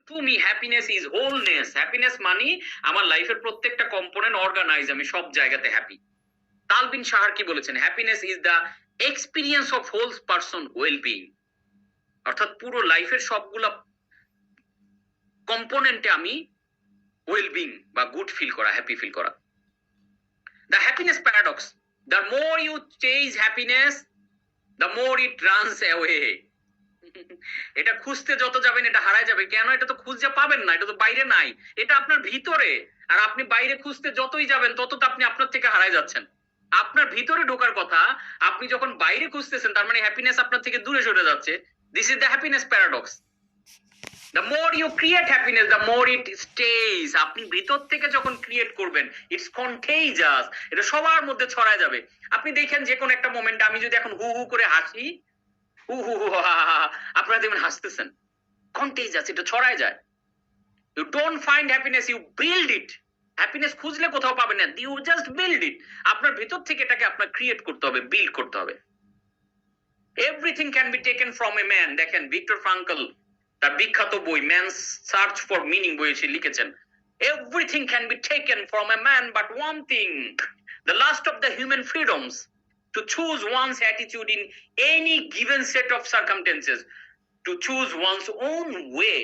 Two me happiness is wholeness. Happiness মানে আমার লাইফের প্রত্যেকটা কম্পোনেন্ট অর্গানাইজ, আমি সব জায়গাতে হ্যাপি। তালবিন সাহার কি বলেছেন? Happiness is the experience of whole person well being. অর্থাৎ পুরো লাইফের সবগুলা কম্পোনেন্টে আমি ওয়েল বিং বা গুড ফিল করা, হ্যাপি ফিল করা। The happiness paradox, the more you chase happiness the more it runs away. এটা খুঁজতে যত যাবেন এটা হারায় যাবে। কেন? এটা তো খুঁজে পাবেন না, এটা তো বাইরে নাই, এটা আপনার ভিতরে। আর আপনি বাইরে খুঁজতে যতই যাবেন তত তো আপনি আপনার থেকে হারায় যাচ্ছেন। আপনার ভিতরে ঢোকার কথা, আপনি যখন বাইরে খুঁজতেছেন তার মানে হ্যাপিনেস আপনার থেকে দূরে সরে যাচ্ছে। This is the happiness paradox. The more you create happiness the more it stays. আপনি ভিতর থেকে যখন ক্রিয়েট করবেন, ইটস কন্টেজিয়াস, এটা সবার মধ্যে ছড়ায় যাবে। আপনি দেখেন যে কোনো একটা মোমেন্ট, আমি যদি এখন হু হু করে হাসি, হু হু হু হা হা হা, আপনারা দেখবেন হাসতেছেন, কন্টেজিয়াস, এটা ছড়ায় যায়। You don't find happiness, you build it. Happiness খুঁজলে কোথাও পাবেন না, ইউ জাস্ট বিল্ড ইট। আপনার ভিতর থেকে এটাকে আপনার ক্রিয়েট করতে হবে, বিল্ড করতে হবে। Everything can be taken from a man. দেখেন ভিক্টর ফ্রাঙ্কল তার বিখ্যাত বই ম্যান সার্চ ফর মিনিং বইয়ে সে লিখেছেন, everything can be taken from a man but one thing, the last of the human freedoms, to choose one's attitude in any given set of circumstances, to choose one's own way.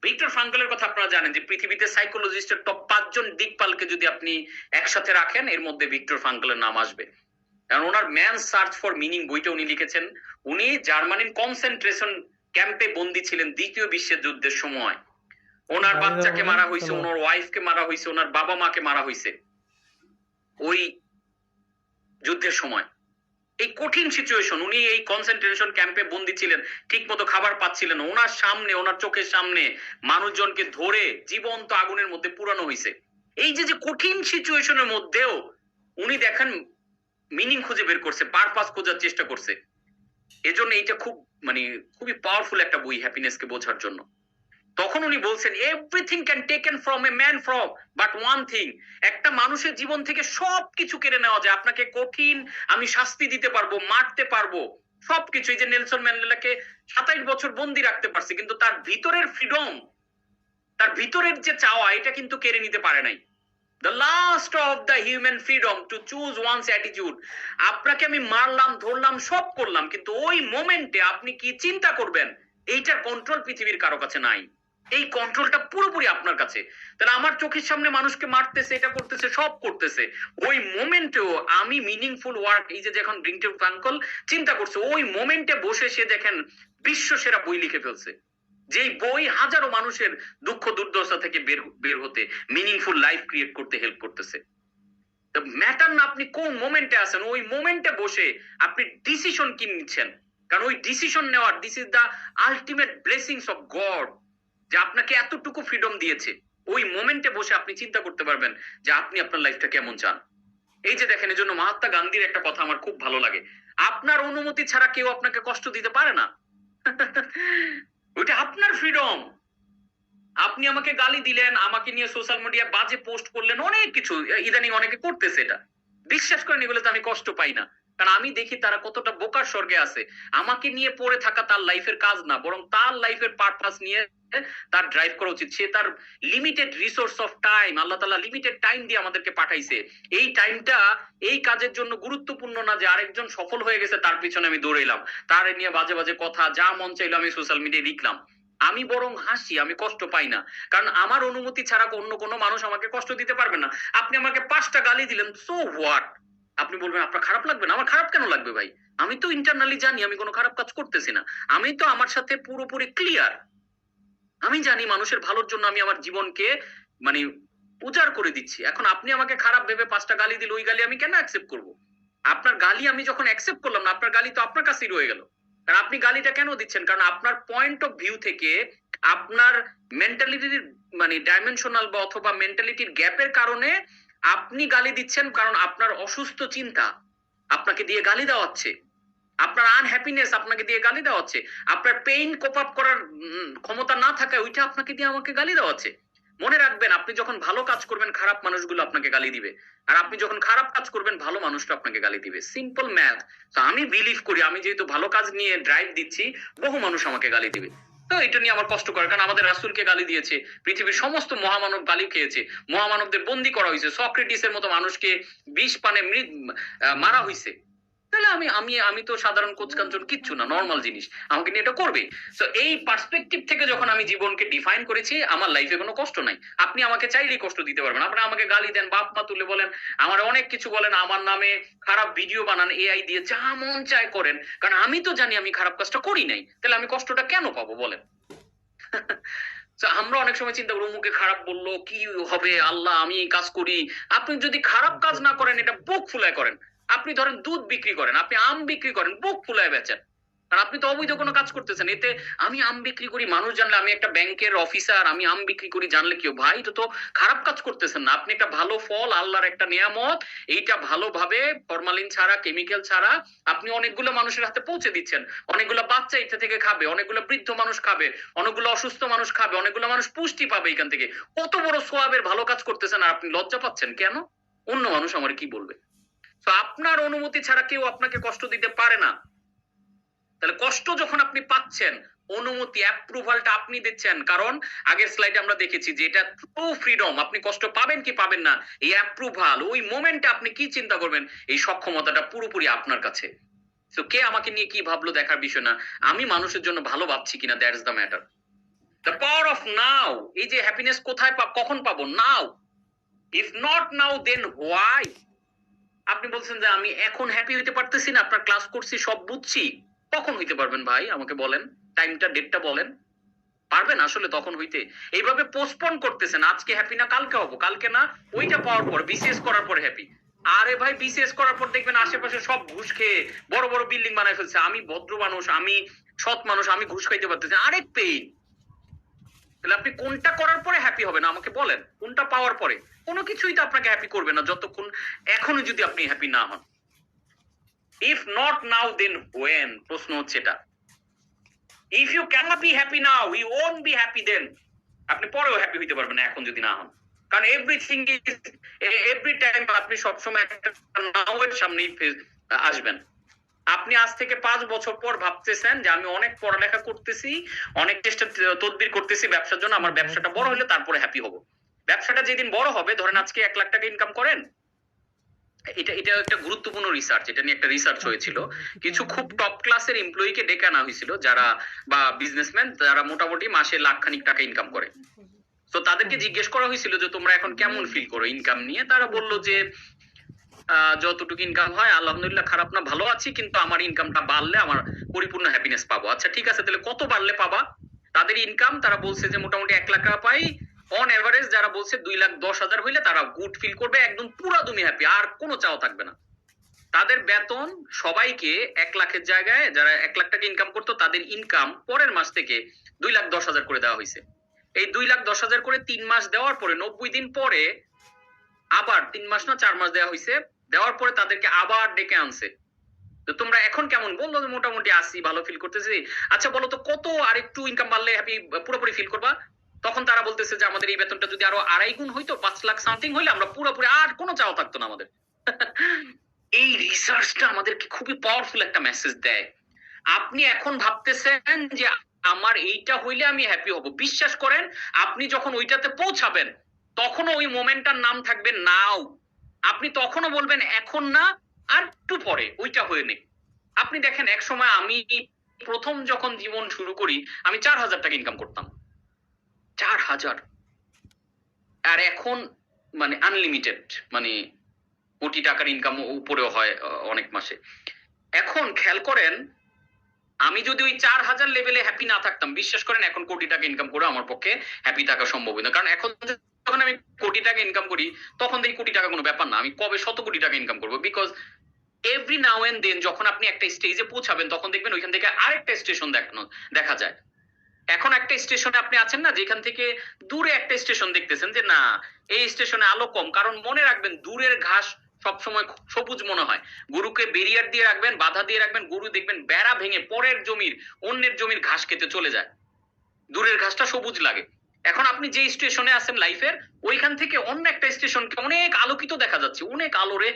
Victor ফ্রাঙ্কলের কথা আপনারা জানেন যে পৃথিবীতে সাইকোলজিস্টের top 5 জন দিকপালকে যদি আপনি একসাথে রাখেন, এর মধ্যে ভিক্টর ফ্রাঙ্কলের নাম আসবে। কারণ ওনার ম্যান সার্চ ফর মিনিং বইটা উনি লিখেছেন। উনি জার্মানির কনসেন্ট্রেশন ক্যাম্পে বন্দী ছিলেন দ্বিতীয় বিশ্বের যুদ্ধের সময়। ওনার বাচ্চাকে মারা হয়েছে, ওনার ওয়াইফকে মারা হয়েছে, ওনার বাবা মাকে মারা হয়েছে ওই যুদ্ধের সময়। এই কঠিন সিচুয়েশন, উনি এই কনসেন্ট্রেশন ক্যাম্পে বন্দী ছিলেন, ঠিক মতো খাবার পাচ্ছিলেন, ওনার সামনে, ওনার চোখের সামনে মানুষজনকে ধরে জীবন্ত আগুনের মধ্যে পুরানো হয়েছে। এই যে যে কঠিন সিচুয়েশনের মধ্যেও উনি দেখেন মিনিং খুঁজে বের করছে, পারপাস খোঁজার চেষ্টা করছে। এজন্য এইটা খুব মানে খুবই পাওয়ারফুল একটা বই হ্যাপিনেসকে বোঝার জন্য। তখন উনি বলছেন everything can taken from a man from but one thing. একটা মানুষের জীবন থেকে সবকিছু কেড়ে নেওয়া যায়। আপনাকে কঠিন আমি শাস্তি দিতে পারবো, মারতে পারবো, সবকিছু। এই যে নেলসন ম্যান্ডেলাকে 27 বছর বন্দি রাখতে পারছে, কিন্তু তার ভিতরের ফ্রিডম, তার ভিতরের যে চাওয়া, এটা কিন্তু কেড়ে নিতে পারে নাই। The last of the human freedom to choose one's attitude. আপনাকে আমি মারলাম, ধরলাম, সব করলাম, কিন্তু ওই মোমেন্টে আপনি কি চিন্তা করবেন, এইটার কন্ট্রোল পৃথিবীর কারো কাছে নাই। এই কন্ট্রোলটা পুরোপুরি আপনার কাছে। তাহলে আমার চোখের সামনে মানুষকে মারতেছে, এটা করতেছে, সব করতেছে, ওই মোমেন্টেও আমি মিনিংফুল ওয়ার্ক, এই যে যখন ভিক্টর ফ্রাঙ্কল চিন্তা করছে, ওই মোমেন্টে বসে সে দেখেন বিশ্ব সেরা বই লিখে ফেলছে, যেই বই হাজারো মানুষের দুঃখ দুর্দশা থেকে বের হতে, মিনিংফুল লাইফ ক্রিয়েট করতে হেল্প করতেছে। ম্যাটার না আপনি কোন মোমেন্টে আছেন, ওই মোমেন্টে বসে আপনি ডিসিশন কি নিচ্ছেন। কারণ ওই ডিসিশন নেওয়ার, this is the ultimate blessings of god, যে আপনাকে এতটুকু ফ্রিডম দিয়েছে। ওই মোমেন্টে বসে আপনি চিন্তা করতে পারবেন যে আপনি আপনার লাইফটা কেমন চান। এই যে দেখেন, এজন্য মহাত্মা গান্ধীর একটা কথা আমার খুব ভালো লাগে, আপনার অনুমতি ছাড়া কেউ আপনাকে কষ্ট দিতে পারে না। ওইটা আপনার ফ্রিডম। আপনি আমাকে গালি দিলেন, আমাকে নিয়ে সোশ্যাল মিডিয়া বাজে পোস্ট করলেন, অনেক কিছু ইদানিং অনেকে করতেছে, এটা বিশ্বাস করেন, এগুলো তো আমি কষ্ট পাই না। কারণ আমি দেখি তারা কতটা বোকার স্বর্গে আছে। আমাকে নিয়ে পড়ে থাকা তার লাইফের কাজ না, বরং তার লাইফের পারপাস নিয়ে তার ড্রাইভ করা উচিত। সে তার লিমিটেড রিসোর্স অফ টাইম, আল্লাহ তাআলা লিমিটেড টাইম দিয়ে আমাদেরকে পাঠাইছে। এই টাইমটা এই কাজের জন্য গুরুত্বপূর্ণ না যে আরেকজন সফল হয়ে গেছে তার পিছনে আমি দৌড়াইলাম, তার নিয়ে বাজে বাজে কথা যা মন চাইলো আমি সোশ্যাল মিডিয়ায় লিখলাম। আমি বরং হাসি, আমি কষ্ট পাই না, কারণ আমার অনুমতি ছাড়া অন্য কোনো মানুষ আমাকে কষ্ট দিতে পারবে না। আপনি আমাকে 5টা গালি দিলেন, সো হোয়াট? আপনি বলবেন আপনার খারাপ লাগবে না। আমার খারাপ কেন লাগবে ভাই? আমি তো ইন্টারনালি জানি আমি কোনো খারাপ কাজ করতেছি না। আমি তো আমার সাথে পুরোপুরি ক্লিয়ার। আমি জানি মানুষের ভালোর জন্য আমি আমার জীবনকে মানে উজাড় করে দিচ্ছি। এখন আপনি আমাকে খারাপ ভেবে 5টা গালি দিলে, ওই গালি আমি কেন অ্যাকসেপ্ট করব? আপনার গালি আমি যখন অ্যাকসেপ্ট করলাম না, আপনার গালি তো আপনার কাছেই রয়ে গেল। কারণ আপনি গালিটা কেন দিচ্ছেন? কারণ আপনার পয়েন্ট অফ ভিউ থেকে, আপনার মেন্টালিটির মানে ডাইমেনশনাল বা অথবা মেন্টালিটির গ্যাপের কারণে আপনি গালি দিচ্ছেন। কারণ আপনার অসুস্থ চিন্তা আপনাকে দিয়ে গালি দেওয়াচ্ছে, আপনার আনহ্যাপিনেস আপনাকে দিয়ে গালি দেওয়াচ্ছে, আপনার পেইন কোপ আপ করার ক্ষমতা না থাকায় ওইটা আপনাকে দিয়ে আমাকে গালি দেওয়াচ্ছে। মনে রাখবেন, আপনি যখন ভালো কাজ করবেন খারাপ মানুষগুলো আপনাকে গালি দিবে, আর আপনি যখন খারাপ কাজ করবেন ভালো মানুষটা আপনাকে গালি দিবে। Simple math. তো আমি বিলিভ করি, আমি যেহেতু ভালো কাজ নিয়ে ড্রাইভ দিচ্ছি, বহু মানুষ আমাকে গালি দিবে। তো এটা নিয়ে আমার কষ্ট করে, কারণ আমাদের রাসূলকে গালি দিয়েছে, পৃথিবীর সমস্ত মহামানব গালি খেয়েছে, মহামানবদের বন্দী করা হয়েছে, সক্রেটিসের মতো মানুষকে বিষ পানে মারা হয়েছে। তাহলে আমি আমি আমি তো সাধারণ কোচকাঞ্চন কিচ্ছু না, নর্মাল জিনিস, আমাকে নিয়ে এটা করবে। তো এই পার্সপেক্টিভ থেকে যখন আমি জীবনকে ডিফাইন করেছি, আমার লাইফে কোনো কষ্ট নাই। আপনি আমাকে চাইলেই কষ্ট দিতে পারবেন, আপনি আমাকে গালি দেন, বাপ মা তুলে বলেন, আমার অনেক কিছু বলেন, আমার নামে খারাপ ভিডিও বানান এআই দিয়ে, যা মন চায় করেন, কারণ আমি তো জানি আমি খারাপ কাজটা করি নাই, তাহলে আমি কষ্টটা কেন পাবো বলেন? আমরা অনেক সময় চিন্তা করি মুখে খারাপ বললো কি হবে, আল্লাহ আমি এই কাজ করি। আপনি যদি খারাপ কাজ না করেন, এটা বুক ফুলায় করেন, আপনি ধরেন দুধ বিক্রি করেন, আপনি আম বিক্রি করেন, বুক ফুলায় বেচেন, আর আপনি তো অবৈধ কোনো কাজ করতেছেন। এতে আমি আম বিক্রি করি, মানুষ জানলে আমি একটা ব্যাংকের অফিসার, আমি আম বিক্রি করি জানলে কেউ, ভাই তো তো খারাপ কাজ করতেছেন না, আপনি একটা ভালো ফল, আল্লাহর একটা নিয়ামত, এইটা ভালোভাবে ফরমালিন ছাড়া, কেমিক্যাল ছাড়া আপনি অনেকগুলো মানুষের হাতে পৌঁছে দিচ্ছেন, অনেকগুলো বাচ্চা এটা থেকে খাবে, অনেকগুলো বৃদ্ধ মানুষ খাবে, অনেকগুলো অসুস্থ মানুষ খাবে, অনেকগুলো মানুষ পুষ্টি পাবে এখান থেকে, কত বড় সোয়াবের ভালো কাজ করতেছেন, আর আপনি লজ্জা পাচ্ছেন কেন? অন্য মানুষ আমার কি বলবে? তো আপনার অনুমতি ছাড়া কেউ আপনাকে কষ্ট দিতে পারে না। তাহলে কষ্ট যখন আপনি পাচ্ছেন, অনুমতি অ্যাপ্রুভালটা আপনি দিচ্ছেন, কারণ আগের স্লাইডে আমরা দেখেছি যে এটা ট্রু ফ্রিডম। আপনি কষ্ট পাবেন কি পাবেন না, এই অ্যাপ্রুভাল, ওই মোমেন্টে আপনি কি চিন্তা করবেন, এই সক্ষমতাটা পুরোপুরি আপনার কাছে। তো কে আমাকে নিয়ে কি ভাবলো দেখার বিষয় না, আমি মানুষের জন্য ভালো ভাবছি কিনা, that's the matter. The power of now. এই যে হ্যাপিনেস কোথায় কখন পাবো? Now. If not now then why? আপনি বলছেন যে আমি এখন হ্যাপি হইতে পারতেছি না, আপনার ক্লাস করছি সব বুঝছি, কখন হইতে পারবেন ভাই আমাকে বলেন, টাইমটা ডেটটা বলেন, পারবেন আসলে তখন হইতে? এইভাবে পোস্টপোন করতেছেন, আজকে হ্যাপি না কালকে হবো, কালকে না ওইটা পাওয়ার পর, বিসিএস করার পর হ্যাপি। আরে ভাই বিসিএস করার পর দেখবেন আশেপাশে সব ঘুষ খেয়ে বড় বড় বিল্ডিং বানায় ফেলছে, আমি ভদ্র মানুষ, আমি সৎ মানুষ, আমি ঘুষ খাইতে পারতেছি, আরেক পেইন। তাহলে আপনি কোনটা করার পরে হ্যাপি হবেন আমাকে বলেন, কোনটা পাওয়ার পরে? কোনো কিছুই তো আপনাকে হ্যাপি করবে না যতক্ষণ এখনো যদি আপনি হ্যাপি না হন। If not now then when? প্রশ্ন হচ্ছে এটা। If you can't be happy now, you won't be happy then. আপনি পরেও হ্যাপি হইতে পারবেন না এখন যদি না হন, কারণ এভরিথিং ইজ, এভরি টাইম আপনি সবসময় একটা নাও এর সামনেই আসবেন। আপনি আজ থেকে 5 বছর পর ভাবতেছেন যে আমি অনেক পড়ালেখা করতেছি, অনেক চেষ্টা তদবির করতেছি ব্যবসার জন্য, আমার ব্যবসাটা বড় হলে তারপরে হ্যাপি হব। ব্যবসাটা যেদিন বড় হবে, ধরেন আজকে 1 লাখ টাকা ইনকাম করেন, এটা এটা একটা গুরুত্বপূর্ণ রিসার্চ, এটা নিয়ে একটা রিসার্চ হয়েছিল, কিছু খুব টপ ক্লাসের এমপ্লয়িকে ডেকে আনা হয়েছিল, যারা বা বিজনেসম্যান যারা মোটামুটি মাসে লাখখানিক টাকা ইনকাম করে। তো তাদেরকে জিজ্ঞেস করা হয়েছিল যে তোমরা এখন কেমন ফিল করো ইনকাম নিয়ে? তারা বললো যে যতটুকু ইনকাম হয় আলহামদুলিল্লাহ, খারাপ না, ভালো আছি, কিন্তু আমার ইনকামটা বাড়লে আমার পরিপূর্ণ হ্যাপিনেস পাবো। আচ্ছা ঠিক আছে, তাহলে কত বাড়লে পাবা? তাদের ইনকাম, তারা বলছে যে মোটামুটি 1 লাখ টাকা পাই অন এভারেজ, যারা বলছে 2,10,000 হইলে তারা গুড ফিল করবে, একদম পুরা তুমি হ্যাপি, আর কোনো চাওয়া থাকবে না। তাদের বেতন সবাইকে 1 লাখের জায়গায়, যারা 1 লাখ টাকা ইনকাম করতো তাদের ইনকাম পরের মাস থেকে 2,10,000 করে দেওয়া হয়েছে। এই 2,10,000 করে 3 মাস দেওয়ার পরে, 90 দিন পরে আবার 3 মাস না 4 মাস দেওয়া হয়েছে, দেওয়ার পরে তাদেরকে আবার ডেকে আনছে, তো তোমরা এখন কেমন? বললো যে মোটামুটি আসি, ভালো ফিল করতেছি। আচ্ছা বলো তো কত আর একটু ইনকাম বাড়লে হ্যাপি পুরোপুরি ফিল করবা? তখন তারা বলতেছে যে আমাদের এই বেতনটা যদি আরো 2.5 গুণ হইতো, 5 লাখ সামথিং হইলে আমরা পুরোপুরি আর কোনো চাওয়া থাকতো না আমাদের। এই রিসার্চটা আমাদেরকে খুবই পাওয়ারফুল একটা মেসেজ দেয়। আপনি এখন ভাবতেছেন যে আমার এইটা হইলে আমি হ্যাপি হব, বিশ্বাস করেন আপনি যখন ওইটাতে পৌঁছাবেন তখনও ওই মোমেন্টটার নাম থাকবে নাও। আপনি তখনও বলবেন এখন না, আর একটু পরে ওইটা হয়ে নেই। আপনি দেখেন এক সময় আমি প্রথম যখন জীবন শুরু করি, আমি 4,000 টাকা ইনকাম করতাম, 4,000। আর এখন মানে আনলিমিটেড, মানে কোটি টাকার ইনকাম উপরেও হয় অনেক মাসে। এখন খেয়াল করেন, আমি যদি ওই 4,000 লেভেলে হ্যাপি না থাকতাম, বিশ্বাস করেন এখন কোটি টাকা ইনকাম করে আমার পক্ষে হ্যাপি থাকা সম্ভব না। কারণ এখন যখন আমি কোটি টাকা ইনকাম করি, তখন দেখি কোটি টাকা কোনো ব্যাপার না, আমি কবে 100 কোটি টাকা ইনকাম করবো। Because every now and then যখন আপনি একটা স্টেজে পৌঁছাবেন, তখন দেখবেন ওইখান থেকে আরেকটা স্টেশন দেখা যায়। এখন একটা স্টেশনে আপনি আছেন না, যেখান থেকে দূরে একটা স্টেশন দেখতেছেন যে না এই স্টেশনে আলো কম, কারণ মনে রাখবেন দূরের ঘাস সবসময় সবুজ মনে হয়। গরুকে বেরিয়ার দিয়ে রাখবেন, বাধা দিয়ে রাখবেন, গরু দেখবেন বেড়া ভেঙে পরের জমির, অন্যের জমির ঘাস খেতে চলে যায়, দূরের ঘাসটা সবুজ লাগে। এখন আপনি যে স্টেশনে আছেন লাইফের, ওইখান থেকে অন্য একটা স্টেশনকে অনেক আলোকিত দেখা যাচ্ছে, অনেক আলোরে।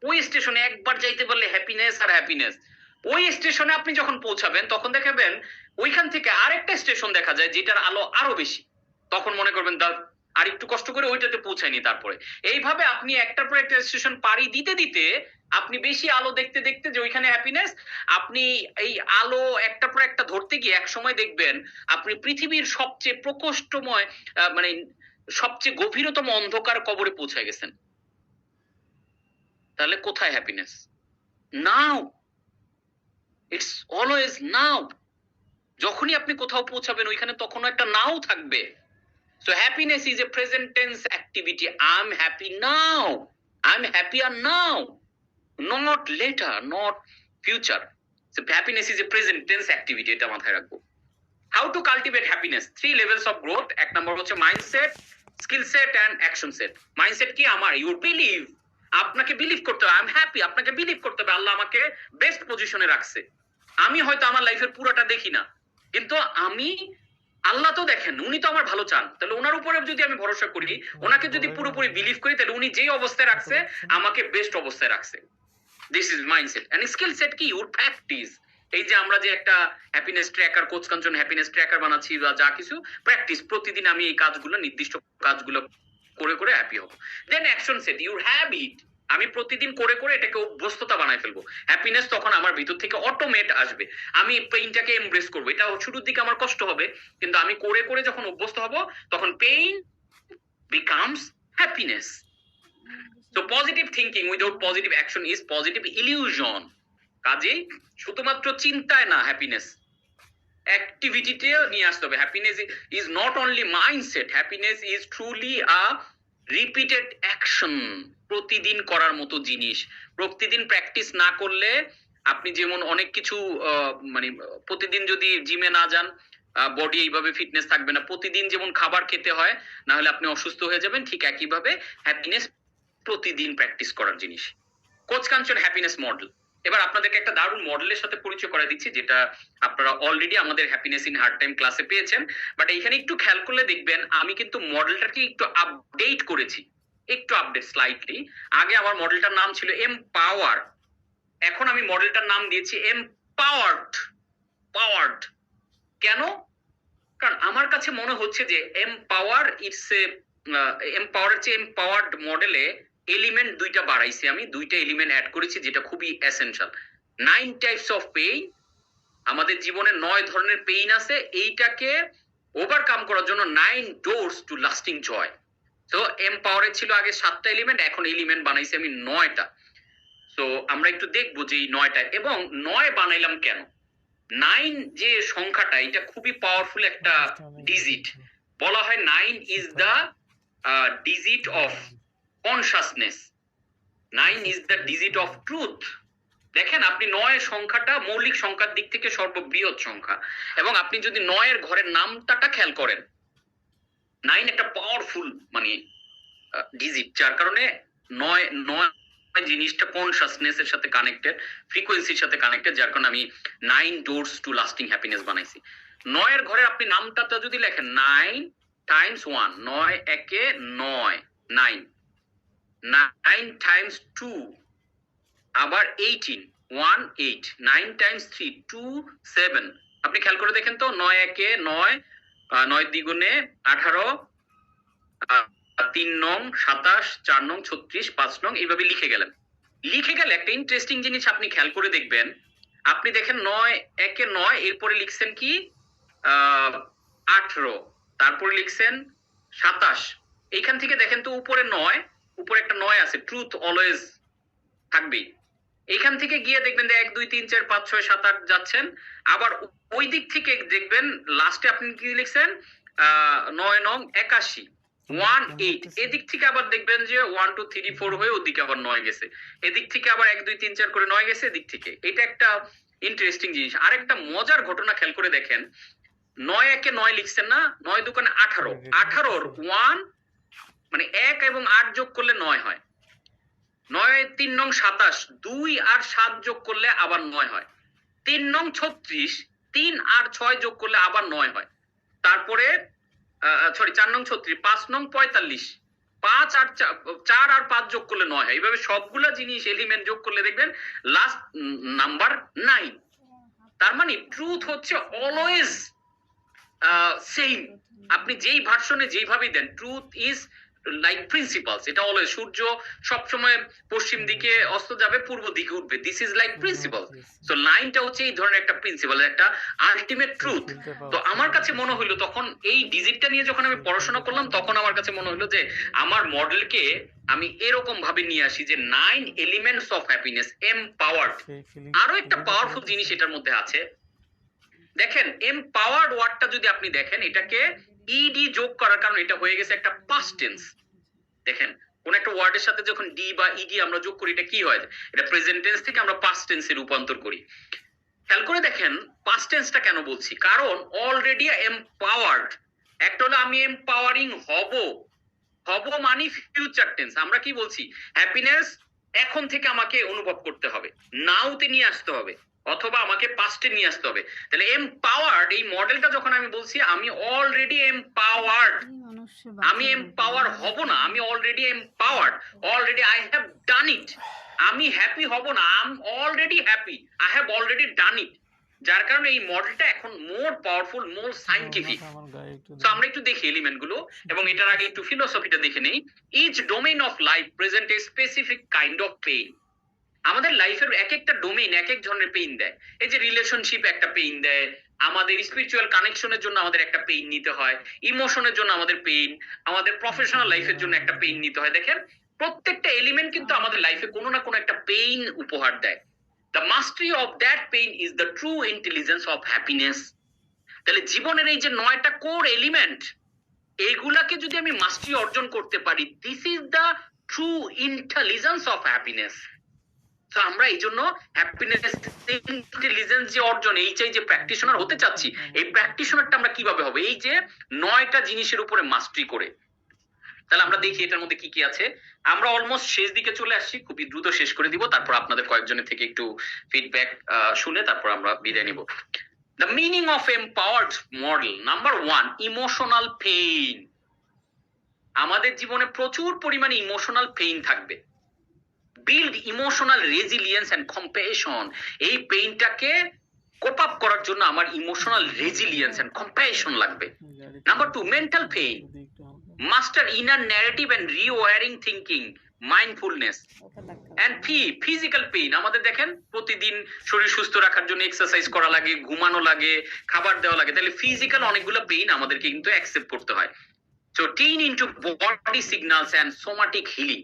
ওই স্টেশনে একবার যাইতে পারলে হ্যাপিনেস আর হ্যাপিনেস। ওই স্টেশনে আপনি যখন পৌঁছাবেন তখন দেখবেন ওইখান থেকে আরেকটা স্টেশন দেখা যায় যেটার আলো আরো বেশি, তখন মনে করবেন আর একটু কষ্ট করে ওইটাতে পৌঁছায়নি। তারপরে এইভাবে আপনি একটার পর একটা স্টেশন পাড়ি দিতে দিতে আপনি বেশি আলো দেখতে দেখতে যে ওইখানে হ্যাপিনেস, আপনি এই আলো একটার পর একটা ধরতে গিয়ে এক সময় দেখবেন আপনি পৃথিবীর সবচেয়ে প্রকোষ্ঠময় মানে সবচেয়ে গভীরতম অন্ধকার কবরে পৌঁছে গেছেন। তাহলে কোথায় হ্যাপিনেস? নাও, ইটস অলওয়েজ নাও। যখনই আপনি কোথাও পৌঁছাবেন ওইখানে তখনও একটা নাও থাকবে। So happiness is a present tense activity. I'm happy now. I'm happier now. Not later, not future. So happiness is a present tense activity. এটা মাথায় রাখবো। How to cultivate happiness? 3 levels of growth. এক নম্বর হচ্ছে mindset, skill set and action set. Mindset কি? আমার you believe. আপনাকে believe করতে হবে আই এম হ্যাপি, আপনাকে বিলিভ করতে হবে আল্লাহ আমাকে বেস্ট পজিশনে রাখছে। আমি হয়তো আমার লাইফের পুরোটা দেখি না, কিন্তু আমি আল্লাহ তো দেখেন, উনি তো আমার ভালো চান। তাহলে ওনার উপরে যদি আমি ভরসা করি, ওনাকে যদি পুরোপুরি বিলিভ করি, তাহলে উনি যেই অবস্থায় রাখছে আমাকে বেস্ট অবস্থায় রাখছে। This is mindset. And skill set কি? Your practice. এই যে আমরা যে একটা happiness tracker, coach Kanchan happiness tracker বানাচ্ছি বা যা কিছু, প্র্যাকটিস, প্রতিদিন আমি এই কাজগুলো, নির্দিষ্ট কাজগুলো করে করে হ্যাপি হবো। দেন অ্যাকশন সেট, ইউর হ্যাবিট। আমি প্রতিদিন করে করে এটাকে অভ্যস্ততা বানাই ফেলবো। হ্যাপিনেস তখন আমার ভিতর থেকে অটোমেট আসবে। আমি পেইনটাকে এমব্রেস করবো। এটা শুরুর দিকে আমার কষ্ট হবে, কিন্তু আমি করে করে যখন অভ্যস্ত হব তখন pain becomes happiness. So positive thinking without positive action is positive illusion. কাজেই শুধুমাত্র চিন্তায় না হ্যাপিনেস, অ্যাক্টিভিটিতে নিয়ে আসতে হবে। Happiness is not only mindset, happiness is truly a repeated action. প্রতিদিন করার মতো জিনিস। প্রতিদিন প্র্যাকটিস না করলে আপনি যেমন অনেক কিছু মানে প্রতিদিন যদি জিমে না যান, বডি এইভাবে ফিটনেস থাকবে না। প্রতিদিন যেমন খাবার খেতে হয়, না হলে আপনি অসুস্থ হয়ে যাবেন, ঠিক একইভাবে হ্যাপিনেস প্রতিদিন প্র্যাকটিস করার জিনিস। Coach Kanchan happiness model. এবার আপনাদেরকে একটা দারুণ মডেলের সাথে পরিচয় করে দিচ্ছি, যেটা আপনারা অলরেডি আমাদের হ্যাপিনেস ইন হার্ড টাইম ক্লাসে পেয়েছেন। বাট এইখানে একটু খেয়াল করলে দেখবেন আমি কিন্তু মডেলটাকে একটু আপডেট করেছি, একটু আপডেট স্লাইটলি। আগে আমার মডেলটার নাম ছিল এমপাওয়ার, এখন আমি মডেলটার নাম দিয়েছি এমপাওয়ার্ড। পাওয়ার্ড কেন? কারণ আমার কাছে মনে হচ্ছে যে এমপাওয়ার ইটস এ এমপাওয়ারের চেয়ে এমপাওয়ার্ড মডেলে এলিমেন্ট দুইটা বাড়াইছি, আমি দুইটা এলিমেন্ট অ্যাড করেছি যেটা খুবই এসেনশিয়াল। 9 টাইপস অফ পেইন, আমাদের জীবনে 9 ধরনের পেইন আছে, এইটাকে ওভারকাম করার জন্য 9 ডোরস টু লাস্টিং জয়। তো এমপাওয়ারে ছিল আগে 7টা এলিমেন্ট, এখন এলিমেন্ট বানাইছি আমি 9টা। তো আমরা একটু দেখবো যে এই 9টা, এবং 9 বানাইলাম কেন। 9 যে সংখ্যাটা, এটা খুবই পাওয়ারফুল একটা ডিজিট। বলা হয় 9 is the digit of consciousness, 9 is the digit of truth. দেখেন আপনি 9 সংখ্যাটা মৌলিক সংখ্যার দিক থেকে সর্ববৃহৎ সংখ্যা, এবং আপনি যদি 9 এর ঘরের নামটা খেয়াল করেন, 9 একটা পাওয়ারফুল মানে ডিজিট, যার কারণে 9 জিনিসটা কনসাসনেস এর সাথে কানেক্টেড, ফ্রিকোয়েন্সির সাথে কানেক্টেড, যার কারণে আমি 9 ডোরস টু লাস্টিং হ্যাপিনেস বানাইছি। 9 এর ঘরে আপনি নামটা যদি লেখেন 9 টাইমস 1, 9 একে 9, 9 9 টাইমস 2 আবার 18, 1 8, 9 টাইমস 3 2 7। আপনি খেয়াল করে দেখেন তো, 9 একে 9, 9 দ্বিগুণে 18, 3 নং 27, 4 নং 36, 5 নং, এইভাবে লিখে গেলেন। লিখে গেলে একটা ইন্টারেস্টিং জিনিস আপনি খেয়াল করে দেখবেন, আপনি দেখেন 9 একে 9, এরপরে লিখছেন কি 18, তারপরে লিখছেন 27। এইখান থেকে দেখেন তো উপরে 9, উপরে একটা 9 আছে, ট্রুথ অলওয়েজ থাকবেই। এইখান থেকে গিয়ে দেখবেন যে 1 2 3 4 5 6 7 8 যাচ্ছেন, আবার ওই দিক থেকে দেখবেন লাস্টে আপনি কি লিখছেন 9 নং 81, 1 8। এদিক থেকে আবার দেখবেন যে 1 2 3 4 হয়ে ওদিকে আবার 9 গেছে, এদিক থেকে আবার 1 2 3 4 করে 9 গেছে এদিক থেকে। এটা একটা ইন্টারেস্টিং জিনিস। আরেকটা মজার ঘটনা খেয়াল করে দেখেন, 9 একে 9 লিখছেন না, 9 দুগুণে 18, 18 1 মানে 1 এবং 8 যোগ করলে 9 হয়। 9 3 নং 27, 2 আর 7 যোগ করলে আবার 9 হয়। 3 নং 36, 3 আর 6 যোগ করলে আবার 9 হয়। তারপরে 4 নং 36, 5 নং 45, 5 আর 4 আর 5 যোগ করলে 9 হয়। এইভাবে সবগুলা জিনিস এলিমেন্ট যোগ করলে দেখবেন লাস্ট নাম্বার 9। তার মানে ট্রুথ হচ্ছে অলওয়েজ সেম। আপনি যেই ভার্সনে যেইভাবেই দেন, ট্রুথ ইজ লাইক প্রিন্সিপালস। এটা অলওয়েজ, সূর্য সবসময় পশ্চিম দিকে অস্ত যাবে, পূর্ব দিকে উঠবে। This is like principal. So লাইনটা হচ্ছে এই ধরনের একটা প্রিন্সিপাল, একটা আলটিমেট ট্রুথ। তো আমার কাছে মনে হইলো তখন এই ডিজিটটা নিয়ে যখন আমি পড়াশোনা করলাম, তখন আমার কাছে মনে হইলো যে আমার মডেলকে আমি এরকম ভাবে নিয়ে আসি যে 9 এলিমেন্টস অফ হ্যাপিনেস, এমপাওয়ার্ড। আরো একটা পাওয়ারফুল জিনিস এটার মধ্যে আছে, দেখেন এমপাওয়ার্ড ওয়ার্ডটা যদি আপনি দেখেন, এটাকে ইডি যোগ করার কারণে এটা হয়ে গেছে একটা পাস্ট টেন্স। দেখেন কোন একটা ওয়ার্ডের সাথে যখন ডি বা ইডি আমরা যোগ করি, এটা কি হয়? এটা প্রেজেন্ট টেন্স থেকে আমরা পাস্ট টেন্সে রূপান্তর করি। খেয়াল করে দেখেন পাস্ট টেন্সটা কেন বলছি, কারণ অলরেডি এমপাওয়ার্ড। একটা হলো আমি এমপাওয়ারিং হব, হব মানে ফিউচার টেন্স। আমরা কি বলছি? হ্যাপিনেস এখন থেকে আমাকে অনুভব করতে হবে, নাওতে নিয়ে আসতে হবে, অথবা আমাকে পাস্টে নিয়ে আসতে হবে। তাহলে এমপাওয়ার্ড এই মডেলটা যখন আমি বলছি, আমি অলরেডি এমপাওয়ার্ড, আমি এমপাওয়ার হব না, আমি already empowered, already I have done it. আমি হ্যাপি হব না, I am already happy, I have already done it. যার কারণে এই মডেলটা এখন মোর পাওয়ারফুল, মোর সাইন্টিফিক। তো আমরা একটু দেখি এলিমেন্ট গুলো, এবং এটার আগে একটু ফিলোসফিটা দেখে নেই। Each domain of life present a specific kind of pain. আমাদের লাইফের এক একটা ডোমেইন এক এক ধরনের পেইন দেয়। এই যে রিলেশনশিপ একটা পেইন দেয়, আমাদের স্পিরিচুয়াল কানেকশনের জন্য আমাদের একটা পেইন নিতে হয়, ইমোশনের জন্য আমাদের পেইন, আমাদের প্রফেশনাল লাইফের জন্য একটা পেইন নিতে হয়। দেখেন প্রত্যেকটা এলিমেন্ট কিন্তু আমাদের লাইফে কোনো না কোনো একটা পেইন উপহার দেয়। The mastery of that pain is the true intelligence of happiness. তাহলে জীবনের এই যে 9টা কোর এলিমেন্ট, এইগুলাকে যদি আমি মাস্টারি অর্জন করতে পারি, this is the true intelligence of happiness. তো আমরা এই জন্য হ্যাপিনেস ইন্টেলিজেন্স যে অর্জন, এই যে প্র্যাকটিশনার হতে চাচ্ছি, এই প্র্যাকটিশনারটা আমরা কিভাবে হবে? এই যে 9টা জিনিসের উপরে মাস্টারি করে। তাহলে আমরা দেখি এটার মধ্যে কি কি আছে। আমরা অলমোস্ট শেষ দিকে চলে আসছি, খুবই দ্রুত শেষ করে দিব, তারপর আপনাদের কয়েকজনের থেকে একটু ফিডব্যাক শুনে তারপর আমরা বিদায় নিব। The meaning of empowered model. Number 1, emotional pain. আমাদের জীবনে প্রচুর পরিমাণে ইমোশনাল পেইন থাকবে। Build emotional resilience and compassion. এই পেইনটাকে কোপ আপ করার জন্য আমার ইমোশনাল রেজিলিয়েন্স এন্ড কম্প্যাশন লাগবে। Number 2, mental pain. Master inner narrative and rewiring thinking, mindfulness. And physical pain. আমাদের দেখেন প্রতিদিন শরীর সুস্থ রাখার জন্য এক্সারসাইজ করা লাগে, ঘুমানো লাগে, খাবার দেওয়া লাগে। তাহলে ফিজিক্যাল অনেকগুলো পেইন আমাদেরকে কিন্তু অ্যাকসেপ্ট করতে হয়। So tune into body signals and somatic healing.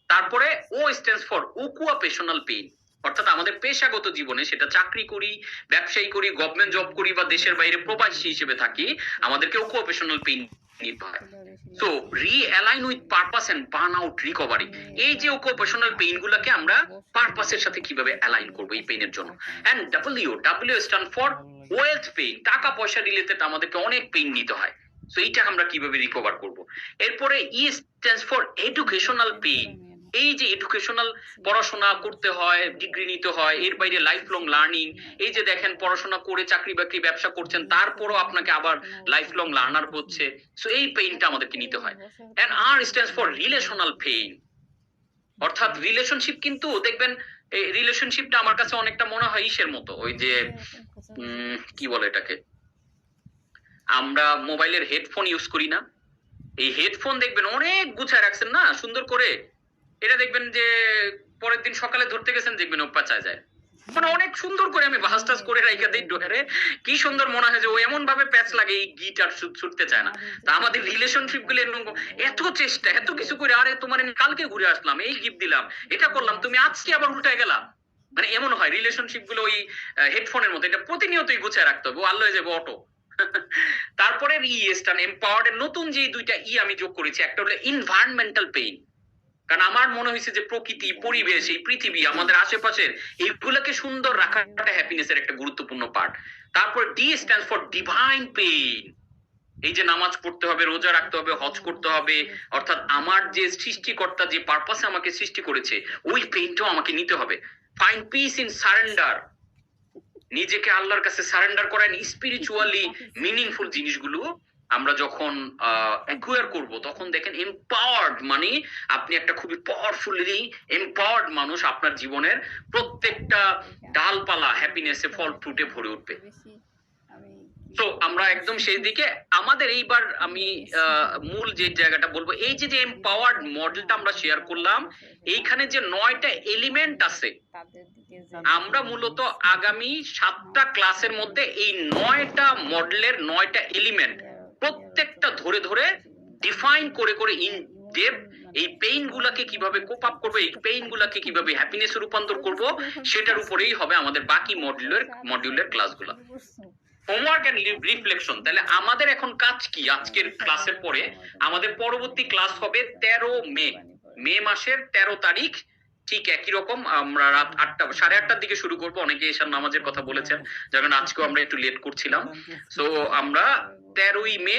তারপরে O stands for occupational pain, অর্থাৎ আমাদের পেশাগত জীবনে, সেটা চাকরি করি, ব্যবসায়ী করি, গভর্নমেন্ট জব করি, বা দেশের বাইরে প্রবাসী হিসেবে থাকি, আমাদেরকে অকুপেশনাল পেইন নিতে হয়। So realign with purpose and burn out recovery. এই যে অকুপেশনাল পেইন গুলাকে আমরা পারপাসের সাথে কিভাবে অ্যালাইন করবো এই পেইনের জন্য। And W stand for wealth pain. টাকা পয়সা রিলেটেড আমাদেরকে অনেক পেইন নিতে হয়, সো এইটা আমরা কিভাবে রিকভার করব। এরপরে ই স্ট্যান্ডস ফর এডুকেশনাল পেইন। এই যে এডুকেশনাল পড়াশোনা করতে হয়, ডিগ্রি নিতে হয়, এর বাইরে লাইফ লং লার্নিং। এই যে দেখেন পড়াশোনা করে চাকরি বাকরি ব্যবসা করছেন, তারপরও আপনাকে আবার লাইফ লং লার্নার হচ্ছে, সো এই পেইনটা আমাদেরকে নিতে হয়। And R stands for relational pain, অর্থাৎ রিলেশনশিপ। কিন্তু দেখবেন এই রিলেশনশিপটা আমার কাছে অনেকটা মনে হয় ইসের মতো, ওই যে কি বলে এটাকে, আমরা মোবাইলের হেডফোন ইউজ করি না, এই হেডফোন দেখবেন অনেক গুছায় রাখছেন না সুন্দর করে, এটা দেখবেন যে পরের দিন সকালে ধরতে গেছেন দেখবেন ও পাচায় যায়। মানে অনেক সুন্দর করে আমি ভাস টাস করে রাইখা দিই ডোরে, কি সুন্দর মনে হয় যে ও এমন ভাবে প্যাচ লাগে এই গিটার ছুটতে চায় না। তা আমাদের রিলেশনশিপ গুলো এত চেষ্টা, এত কিছু করে, আরে তোমার কালকে ঘুরে আসলাম, এই গিফট দিলাম, এটা করলাম, তুমি আজকে আবার উল্টায় গেলা। মানে এমন হয় রিলেশনশিপ গুলো ওই হেডফোনের মতো, এটা প্রতিনিয়তই গুছায় রাখতে হবে, ও আল্লাহ যাবে অটো। তারপরে এম্পাওয়ার্ড এর নতুন যে 2টা আমি যোগ করেছি, একটা হলো এনভায়রনমেন্টাল পেইন। কারণ আমার মনে হয়েছে যে প্রকৃতি, পরিবেশ, এই পৃথিবী, আমাদের আশেপাশের এইগুলোকে সুন্দর রাখাটা হ্যাপিনেসের একটা গুরুত্বপূর্ণ পার্ট। তারপর D stands for divine pain. এই যে নামাজ পড়তে হবে, রোজা রাখতে হবে, হজ করতে হবে, অর্থাৎ আমার যে সৃষ্টিকর্তা যে পারপাসে আমাকে সৃষ্টি করেছে, ওই পেইনটাও আমাকে নিতে হবে। Find piece in surrender. নিজেকে আল্লাহর কাছে সারেন্ডার করেন, স্পিরিচুয়ালি মিনিংফুল জিনিসগুলো আমরা যখন অ্যাকুয়ার করব তখন দেখেন এম্পাওয়ার্ড মানে আপনি একটা খুবই পাওয়ারফুলি এম্পাওয়ার্ড মানুষ, আপনার জীবনের প্রত্যেকটা ডালপালা হ্যাপিনেসে ফল ফ্রুটে ভরে উঠবে। তো আমরা একদম সেই দিকে আমাদের এইবার আমি মূল যে জায়গাটা বলবো, এই যে এম্পাওয়ার্ড মডেলটা আমরা শেয়ার করলাম, এইখানে যে 9টা এলিমেন্ট আছে, আমরা মূলত আগামী 7টা ক্লাসের মধ্যে এই 9টা মডেলের 9টা এলিমেন্ট প্রত্যেকটা ধরে ধরে ডিফাইন করে করে ইন ডেপথ এই পেইন গুলাকে কিভাবে কোপ আপ করবো, এই পেইন গুলাকে কিভাবে হ্যাপিনেস রূপান্তর করব, সেটার উপরেই হবে আমাদের বাকি মডিউলের ক্লাসগুলো। Homework and reflection. তাহলে আমাদের এখন কাজ কি? আজকের ক্লাসের পরে আমাদের পরবর্তী ক্লাস হবে 13 মে মাসের 13 তারিখ, ঠিক একই রকম আমরা রাত 8টা 8:30 দিকে শুরু করবো। অনেকে এশার নামাজের কথা বলেছেন, যখন আজকেও আমরা একটু লেট করছিলাম। সো আমরা 13ই মে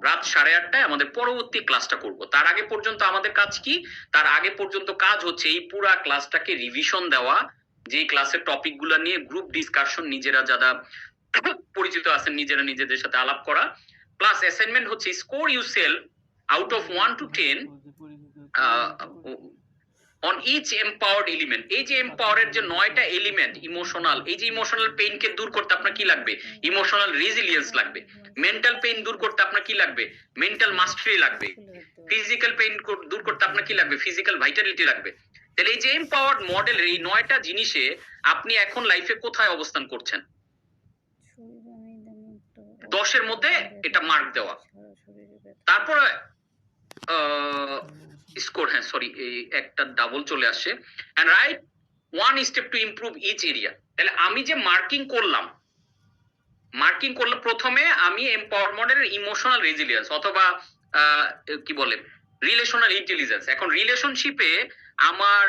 রাত 8:30টায় আমাদের পরবর্তী ক্লাসটা করব। তার আগে পর্যন্ত আমাদের কাজ কি? তার আগে পর্যন্ত কাজ হচ্ছে এই পুরা ক্লাসটাকে রিভিশন দেওয়া, যে ক্লাসের টপিক গুলা নিয়ে গ্রুপ ডিসকাশন, নিজেরা যারা পরিচিত আছেন নিজেরা নিজেদের সাথে আলাপ করা, প্লাস অ্যাসাইনমেন্ট হচ্ছে score yourself out of 1 to 10 on each empowered element. এই যে এম্পাওয়ারের যে 9টা এলিমেন্ট ইমোশনাল, এই যে ইমোশনাল পেইনকে দূর করতে আপনার কি লাগবে? ইমোশনাল রেজিলিয়েন্স লাগবে। মেন্টাল পেইন দূর করতে আপনার কি লাগবে? মেন্টাল মাস্টারি লাগবে। ফিজিক্যাল পেইন দূর করতে আপনার কি লাগবে? ফিজিক্যাল ভাইটালিটি লাগবে। তাহলে এই যে এম্পাওয়ার্ড মডেলের এই 9টা জিনিসে আপনি এখন লাইফে কোথায় অবস্থান করছেন? 10-এর মধ্যে এটা মার্ক দেওয়া। তারপরে স্কোর, হ্যাঁ সরি একটা ডাবল চলে আসছে, and write 1 step to improve each area. তাহলে আমি যে মার্কিং করলাম প্রথমে আমি এম্পাওয়ার মডেলের ইমোশনাল রেজিলিয়েন্স অথবা কি বলে রিলেশনাল ইন্টেলিজেন্স। এখন রিলেশনশিপে আমার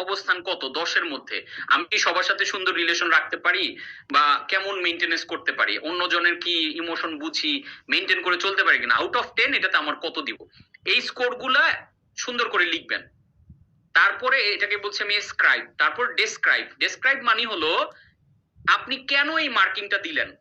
অবস্থান কত? 10-এর মধ্যে। আমি কি সবার সাথে সুন্দর রিলেশন রাখতে পারি, বা কেমন মেইনটেনেন্স করতে পারি, অন্যজনের কি ইমোশন বুঝি, মেইনটেইন করে চলতে পারি কিনা, আউট অফ 10 এটাতে আমার কত দিব? এই স্কোর গুলা সুন্দর করে লিখবেন। তারপরে এটাকে বলছি আমি স্ক্রাইব। তারপর ডেসক্রাইব মানে হলো আপনি কেন এই মার্কিংটা দিলেন।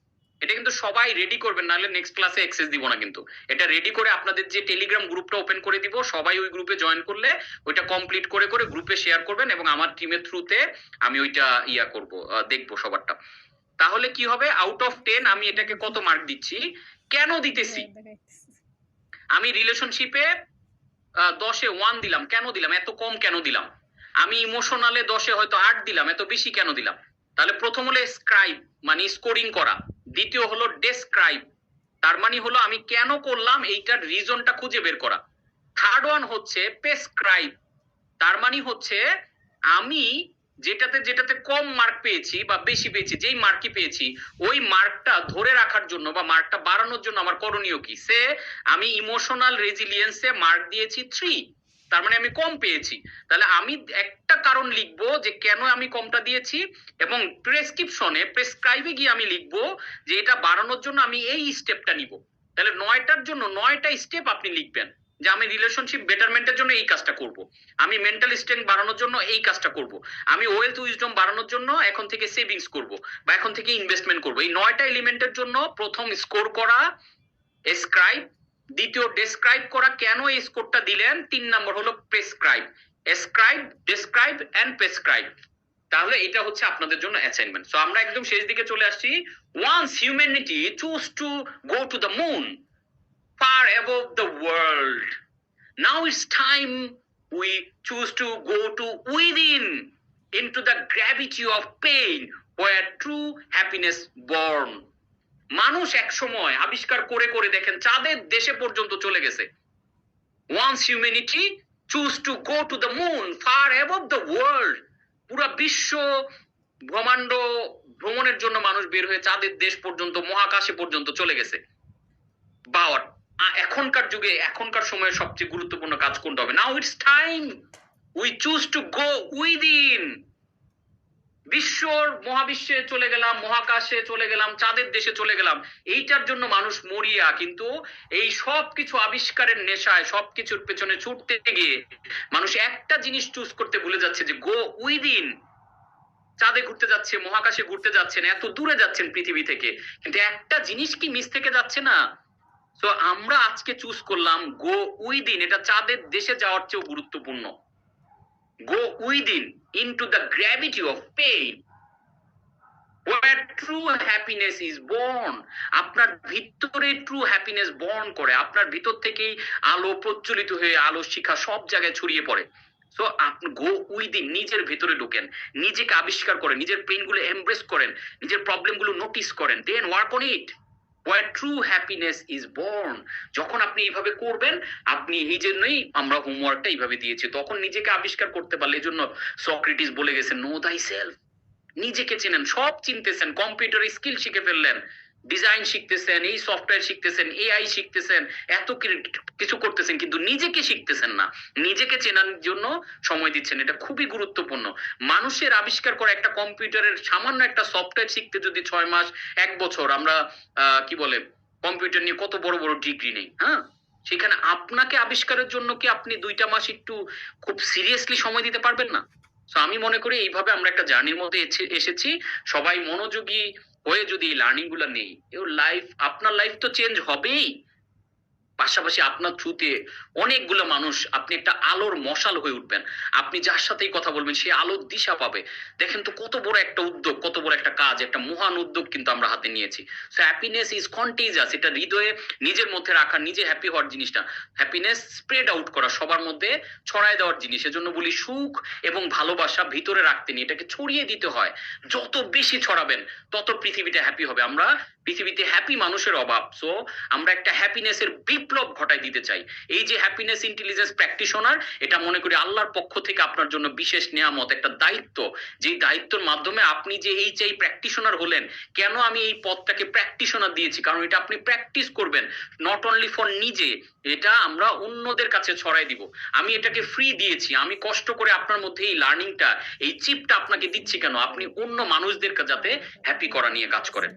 এটা কিন্তু সবাই রেডি করবেন, নাহলে নেক্সট ক্লাসে অ্যাক্সেস দিব না। কিন্তু এটা রেডি করে আপনাদের যে টেলিগ্রাম গ্রুপটা ওপেন করে দিব, সবাই ওই গ্রুপে জয়েন করলে ওইটা কমপ্লিট করে করে গ্রুপে শেয়ার করবেন, এবং আমার টিমের থ্রুতে আমি ওইটা করব, দেখবো সবারটা। তাহলে কি হবে? আউট অফ 10 আমি এটাকে কত মার্ক দিচ্ছি, কেন দিতেছি? আমি রিলেশনশিপে 10-এ 1 দিলাম, কেন দিলাম? এত কম কেন দিলাম? আমি ইমোশনালে 10-এ হয়তো 8 দিলাম, এত বেশি কেন দিলাম? তাহলে প্রথম হলো স্ক্রাইব মানে স্কোরিং করা, দ্বিতীয় হলো ডেসক্রাইব, তার মানে হলো আমি কেন করলাম এইটার রিজনটা খুঁজে বের করা। থার্ড ওয়ান হচ্ছে প্রেসক্রাইব, তার মানে হচ্ছে আমি যেটাতে কম মার্ক পেয়েছি বা বেশি পেয়েছি, যেই মার্কই পেয়েছি ওই মার্কটা ধরে রাখার জন্য বা মার্কটা বাড়ানোর জন্য আমার করণীয় কি? সে আমি ইমোশনাল রেজিলিয়েন্সে মার্ক দিয়েছি 3, তার মানে আমি কম পেয়েছি। তাহলে আমি একটা কারণ লিখবো যে কেন আমি কমটা দিয়েছি, এবং প্রেসক্রাইবে গিয়ে আমি লিখবো যে এটা বাড়ানোর জন্য আমি এই স্টেপটা নিব। তাহলে 9টার জন্য 9টা স্টেপ আপনি লিখবেন, যে আমি রিলেশনশিপ বেটারমেন্টের জন্য এই কাজটা করব, আমি মেন্টাল স্ট্রেংথ বাড়ানোর জন্য এই কাজটা করব, আমি ওয়েলথ উইজডম বাড়ানোর জন্য এখন থেকে সেভিংস করব বা এখন থেকে ইনভেস্টমেন্ট করব। এই 9টা এলিমেন্টের জন্য প্রথম স্কোর করা স্ক্রাইব, দ্বিতীয় ডেসক্রাইব করা, কেন এই স্কোরটা দিলেন, 3 নম্বর হলো prescribe. Scribe, describe and prescribe. তাহলে এটা হচ্ছে আপনাদের জন্য অ্যাসাইনমেন্ট। সো আমরা একদম শেষ দিকে চলে আসছি। Once humanity choose to go to the moon far above the world, now it's time we choose to go to within into the gravity of pain where true happiness born. মানুষ এক সময় আবিষ্কার করে করে দেখেন চাঁদের দেশে পর্যন্ত চলে গেছে। once humanity choose to go to the moon far above the world, পুরা বিশ্ব ব্রহ্মাণ্ড ভ্রমণের জন্য মানুষ বের হয়ে চাঁদের দেশ পর্যন্ত, মহাকাশে পর্যন্ত চলে গেছে। বাট এখনকার যুগে এখনকার সময়ে সবচেয়ে গুরুত্বপূর্ণ কাজ কোনটা হবে? Now it's time we choose to go within. বিশ্বর মহাবিশ্বে চলে গেলাম, মহাকাশে চলে গেলাম, চাঁদের দেশে চলে গেলাম, এইটার জন্য মানুষ মরিয়া। কিন্তু এই সব কিছু আবিষ্কারের নেশায় সবকিছুর পেছনে ছুটতে গিয়ে মানুষ একটা জিনিস চুজ করতে ভুলে যাচ্ছে, যে গো উইদিন। চাঁদে ঘুরতে যাচ্ছে, মহাকাশে ঘুরতে যাচ্ছেন, এত দূরে যাচ্ছেন পৃথিবী থেকে, কিন্তু একটা জিনিস কি মিস থেকে যাচ্ছে না? সো আমরা আজকে চুজ করলাম গো উইদিন, এটা চাঁদের দেশে যাওয়ার চেয়েও গুরুত্বপূর্ণ। Go within into the gravity of pain where true happiness is born। আপনার ভিতরে ট্রু হ্যাপিনেস বর্ন করে, আপনার ভিতর থেকেই আলো প্রজ্বলিত হয়ে আলো শিখা সব জায়গায় ছড়িয়ে পড়ে। সো আপনি গো উইদিন, নিজের ভিতরে ঢোকেন, নিজেকে আবিষ্কার করেন, নিজের পেইন গুলো এমব্রেস করেন, নিজের প্রবলেম গুলো নোটিস করেন, then work on it where true happiness is born। যখন আপনি এইভাবে করবেন, আপনি এই জন্যই আমরা হোমওয়ার্কটা এইভাবে দিয়েছি, তখন নিজেকে আবিষ্কার করতে পারলে, এই জন্য সক্রেটিস বলে গেছেন নো দাই সেলফ। নিজেকে চেনেন, সব চিনতেছেন, কম্পিউটার স্কিল শিখে ফেললেন, ডিজাইন শিখতেছেন, এই সফটওয়্যার শিখতেছেন, এআই শিখতেছেন, এত কিছু করতেছেন, কিন্তু নিজেকে শিখতেছেন না, নিজেকে চেনার জন্য সময় দিচ্ছেন। এটা খুবই গুরুত্বপূর্ণ। মানুষের আবিষ্কার করা একটা কম্পিউটারের সামান্য একটা সফটওয়্যার শিখতে যদি 6 মাস 1 বছর, আমরা কি বলে কম্পিউটার নিয়ে কত বড় বড় ডিগ্রি নেই, হ্যাঁ, সেখানে আপনাকে আবিষ্কারের জন্য কি আপনি 2টা মাস একটু খুব সিরিয়াসলি সময় দিতে পারবেন না? সো আমি মনে করি এইভাবে আমরা একটা জার্নির মধ্যে এসেছি। সবাই মনোযোগী হয়ে যদি এই লার্নিং গুলা নেই, আপনার লাইফ তো চেঞ্জ হবেই, পাশাপাশি আপনার থ্রুতে অনেকগুলো মানুষ, আপনি একটা আলোর মশাল হয়ে উঠবেন। আপনি যার সাথেই কথা বলবেন সে আলোর দিশা পাবে। দেখেন তো কত বড় একটা উদ্যোগ, কত বড় একটা কাজ, একটা মহান উদ্যোগ কিন্তু আমরা হাতে নিয়েছি। সো হ্যাপিনেস ইজ কন্টেজিয়াস, এটা হৃদয়ে নিজের মধ্যে রাখা, নিজে হ্যাপি হওয়ার জিনিসটা, হ্যাপিনেস স্প্রেড আউট করা, সবার মধ্যে ছড়ায় দেওয়ার জিনিস। এজন্য বলি সুখ এবং ভালোবাসা ভিতরে রাখতে নিয়ে এটাকে ছড়িয়ে দিতে হয়। যত বেশি ছড়াবেন তত পৃথিবীটা হ্যাপি হবে। আমরা পৃথিবীতে হ্যাপি মানুষের অভাব, সো আমরা একটা হ্যাপিনেসের বিপ্লব ঘটাই দিতে চাই। এই যে হ্যাপিনেস ইন্টেলিজেন্স প্র্যাকটিশনার, এটা মনে করি আল্লাহর পক্ষ থেকে আপনার জন্য বিশেষ নিয়ামত, একটা দায়িত্ব, যে দায়িত্বের মাধ্যমে আপনি যে এই প্র্যাকটিশনার হলেন। কেন আমি এই পদটাকে প্র্যাকটিশনার দিয়েছি? কারণ এটা আপনি প্র্যাকটিস করবেন, নট অনলি ফর নিজে, এটা আমরা অন্যদের কাছে ছড়াই দিব। আমি এটাকে ফ্রি দিয়েছি, আমি কষ্ট করে আপনার মধ্যে এই লার্নিংটা, এই চিপটা আপনাকে দিচ্ছি কেন? আপনি অন্য মানুষদেরকে যাতে হ্যাপি করা নিয়ে কাজ করেন।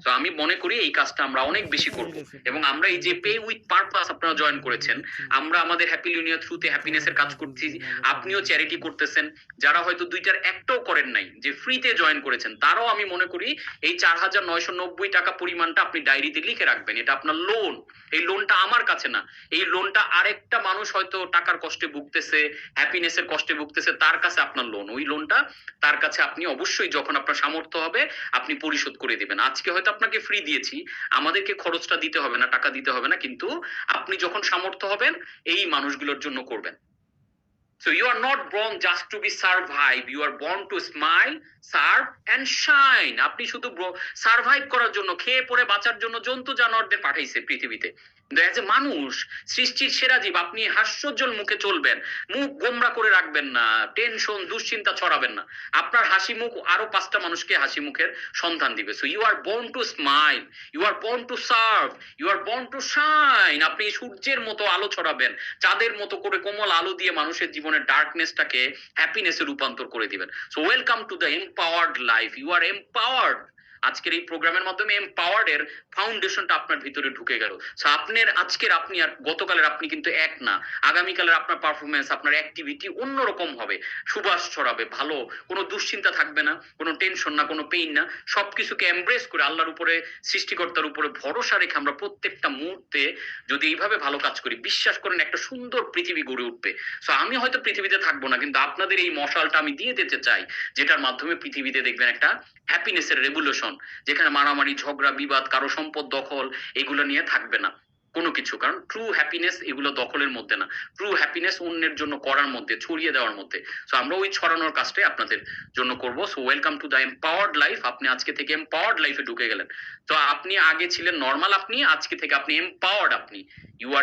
তো আমি মনে করি এই কাজটা আমরা অনেক বেশি করব। এবং আমরা এই যে পে উইথ পারপাস আপনারা জয়েন করেছেন, আমরা আমাদের হ্যাপি ইউনিয়ন থ্রুতে হ্যাপিনেসের কাজ করছি, আপনিও চ্যারিটি করতেছেন। যারা হয়তো 2টার একটাও করেন নাই, যে ফ্রিতে জয়েন করেছেন, তারাও আমি মনে করি এই 4,990 টাকা পরিমাণটা আপনি ডায়েরিতে লিখে রাখবেন। এটা আপনার লোন। এই লোনটা আমার কাছে না, এই লোনটা আরেকটা মানুষ হয়তো টাকার কষ্টে ভুগতেছে, হ্যাপিনেসের কষ্টে ভুগতেছে, তার কাছে আপনার লোন। ওই লোনটা তার কাছে আপনি অবশ্যই যখন আপনার সামর্থ্য হবে আপনি পরিশোধ করে দিবেন। আজকে হয়তো আপনাকে ফ্রি দিয়েছি, আমাদেরকে খরচটা দিতে হবে না, টাকা দিতে হবে না, কিন্তু আপনি যখন সামর্থ্য হবেন এই মানুষগুলোর জন্য করবেন। So you are not born just to be survive, you are born to smile, serve and shine। আপনি শুধু সার্ভাইভ করার জন্য, খেয়ে পরে বাঁচার জন্য জন্তু জানোয়ারদের পাঠাইছে পৃথিবীতে। এজ এ মানুষ, সৃষ্টির সেরা জীব, আপনি হাস্যোজ্জ্বল মুখে চলবেন, মুখ গোমরা করে রাখবেন না, টেনশন দুশ্চিন্তা ছড়াবেন না। আপনার হাসি মুখ আরো 5টা মানুষকে হাসি মুখের সন্ধান দিবে। So you are born to smile, you are born to serve, you are born to shine। আপনি সূর্যের মতো আলো ছড়াবেন, চাঁদের মতো করে কোমল আলো দিয়ে মানুষের জীবনের ডার্কনেসটাকে হ্যাপিনেসে রূপান্তর করে দিবেন। So welcome to the empowered life, you are empowered. আজকের এই প্রোগ্রামের মাধ্যমে এম্পাওয়ার্ড এর ফাউন্ডেশনটা আপনার ভিতরে ঢুকে গেল। সো আজকের আপনি আর গতকালের আপনি কিন্তু এক না। আগামীকালের আপনার পারফরমেন্স, আপনার অ্যাক্টিভিটি অন্যরকম হবে, সুবাস ছড়াবে, ভালো, কোনো দুশ্চিন্তা থাকবে না, কোনো টেনশন না, কোনো পেইন না। সবকিছুকে এমব্রেস করে আল্লাহর উপরে, সৃষ্টিকর্তার উপরে ভরসা রেখে আমরা প্রত্যেকটা মুহূর্তে যদি এইভাবে ভালো কাজ করি, বিশ্বাস করেন একটা সুন্দর পৃথিবী গড়ে উঠবে। সো আমি হয়তো পৃথিবীতে থাকবো না, কিন্তু আপনাদের এই মশালটা আমি দিয়ে দিতে চাই, যেটার মাধ্যমে পৃথিবীতে দেখবেন একটা হ্যাপিনেসের রেভলিউশন, যেখানে মারামারি, ঝগড়া, বিবাদ, কারো সম্পদ দখল এগুলো নিয়ে থাকবে না কোনো কিছু। কারণ ট্রু হ্যাপিনেস এগুলো দখলের মধ্যে না, ট্রু হ্যাপিনেস অন্যের জন্য করার মধ্যে, ছড়িয়ে দেওয়ার মধ্যে। সো আমরা ওই ছড়ানোর কাজটাই আপনাদের জন্য করব। So welcome to the empowered life. আপনি আজকে থেকে এম্পাওয়ার্ড লাইফে ঢুকে গেলেন। তো আপনি আগে ছিলেন নর্মাল, আপনি আজকে থেকে আপনি এম্পাওয়ার্ড, আপনি ইউ আর